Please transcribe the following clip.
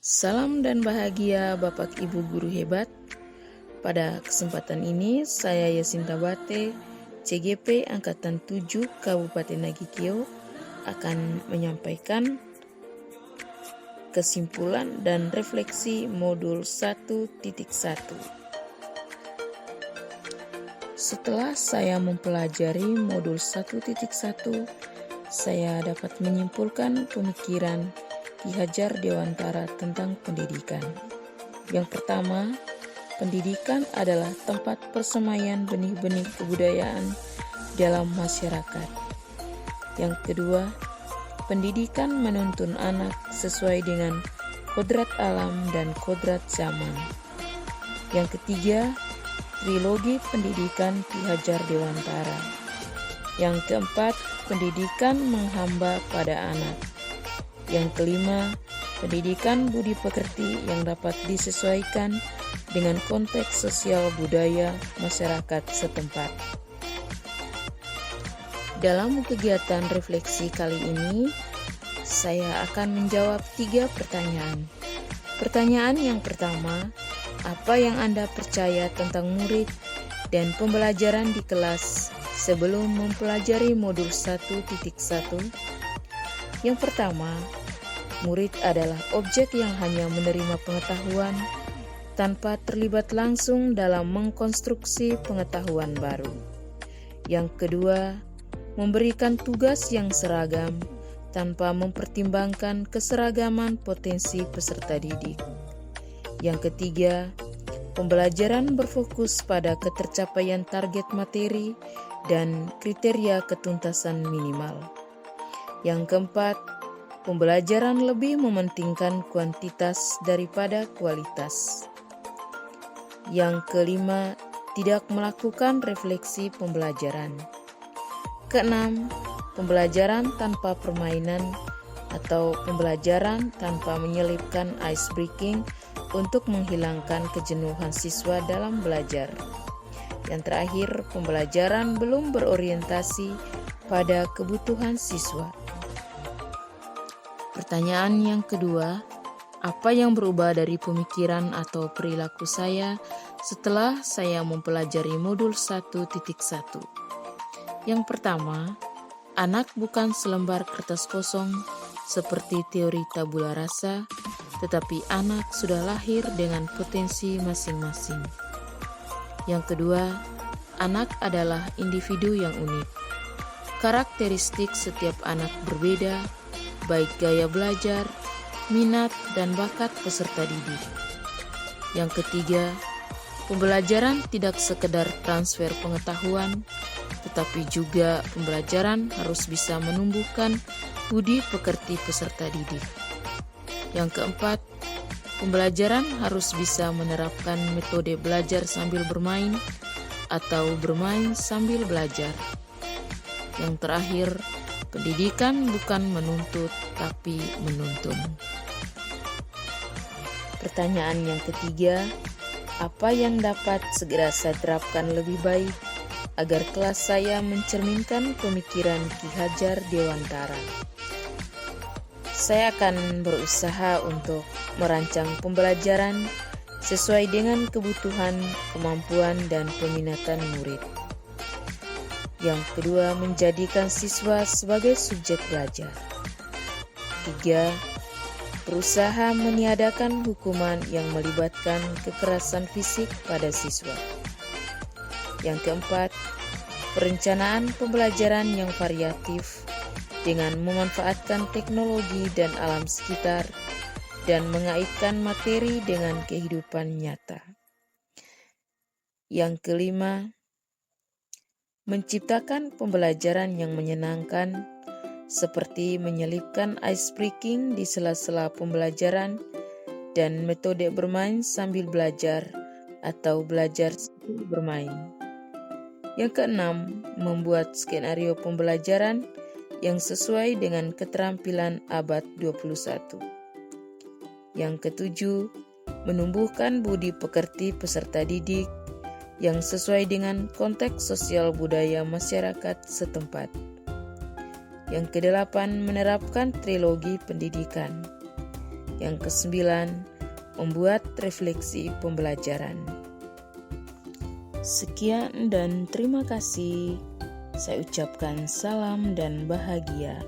Salam dan bahagia Bapak Ibu Guru hebat. Pada kesempatan ini saya Yasinta Bate, CGP Angkatan 7 Kabupaten Nagikio akan menyampaikan kesimpulan dan refleksi modul 1.1. Setelah saya mempelajari modul 1.1, saya dapat menyimpulkan pemikiran Ki Hajar Dewantara tentang pendidikan. Yang pertama, pendidikan adalah tempat persemaian benih-benih kebudayaan dalam masyarakat. Yang kedua, pendidikan menuntun anak sesuai dengan kodrat alam dan kodrat zaman. Yang ketiga, trilogi pendidikan Ki Hajar Dewantara. Yang keempat, pendidikan menghamba pada anak. Yang kelima, pendidikan budi pekerti yang dapat disesuaikan dengan konteks sosial budaya masyarakat setempat. Dalam kegiatan refleksi kali ini, saya akan menjawab 3 pertanyaan. Pertanyaan yang pertama, apa yang Anda percaya tentang murid dan pembelajaran di kelas sebelum mempelajari modul 1.1? Yang pertama, murid adalah objek yang hanya menerima pengetahuan tanpa terlibat langsung dalam mengkonstruksi pengetahuan baru. Yang kedua, memberikan tugas yang seragam tanpa mempertimbangkan keseragaman potensi peserta didik. Yang ketiga, pembelajaran berfokus pada ketercapaian target materi dan kriteria ketuntasan minimal. Yang keempat, pembelajaran lebih mementingkan kuantitas daripada kualitas. Yang kelima, tidak melakukan refleksi pembelajaran. Keenam, pembelajaran tanpa permainan atau pembelajaran tanpa menyelipkan ice breaking untuk menghilangkan kejenuhan siswa dalam belajar. Yang terakhir, pembelajaran belum berorientasi pada kebutuhan siswa. Pertanyaan yang kedua, apa yang berubah dari pemikiran atau perilaku saya setelah saya mempelajari modul 1.1? Yang pertama, anak bukan selembar kertas kosong seperti teori tabula rasa, tetapi anak sudah lahir dengan potensi masing-masing. Yang kedua, anak adalah individu yang unik. Karakteristik setiap anak berbeda, baik gaya belajar, minat, dan bakat peserta didik. Yang ketiga, pembelajaran tidak sekedar transfer pengetahuan, tetapi juga pembelajaran harus bisa menumbuhkan budi pekerti peserta didik. Yang keempat, pembelajaran harus bisa menerapkan metode belajar sambil bermain atau bermain sambil belajar. Yang terakhir, pendidikan bukan menuntut, tapi menuntun. Pertanyaan yang ketiga, apa yang dapat segera saya terapkan lebih baik agar kelas saya mencerminkan pemikiran Ki Hajar Dewantara? Saya akan berusaha untuk merancang pembelajaran sesuai dengan kebutuhan, kemampuan, dan peminatan murid. Yang kedua, menjadikan siswa sebagai subjek belajar. 3. Berusaha meniadakan hukuman yang melibatkan kekerasan fisik pada siswa. Yang keempat, perencanaan pembelajaran yang variatif dengan memanfaatkan teknologi dan alam sekitar dan mengaitkan materi dengan kehidupan nyata. Yang kelima, menciptakan pembelajaran yang menyenangkan seperti menyelipkan ice breaking di sela-sela pembelajaran dan metode bermain sambil belajar atau belajar sambil bermain. Yang keenam, membuat skenario pembelajaran yang sesuai dengan keterampilan abad 21. Yang ketujuh, menumbuhkan budi pekerti peserta didik yang sesuai dengan konteks sosial budaya masyarakat setempat. Yang kedelapan, menerapkan trilogi pendidikan. Yang ke-9, membuat refleksi pembelajaran. Sekian dan terima kasih. Saya ucapkan salam dan bahagia.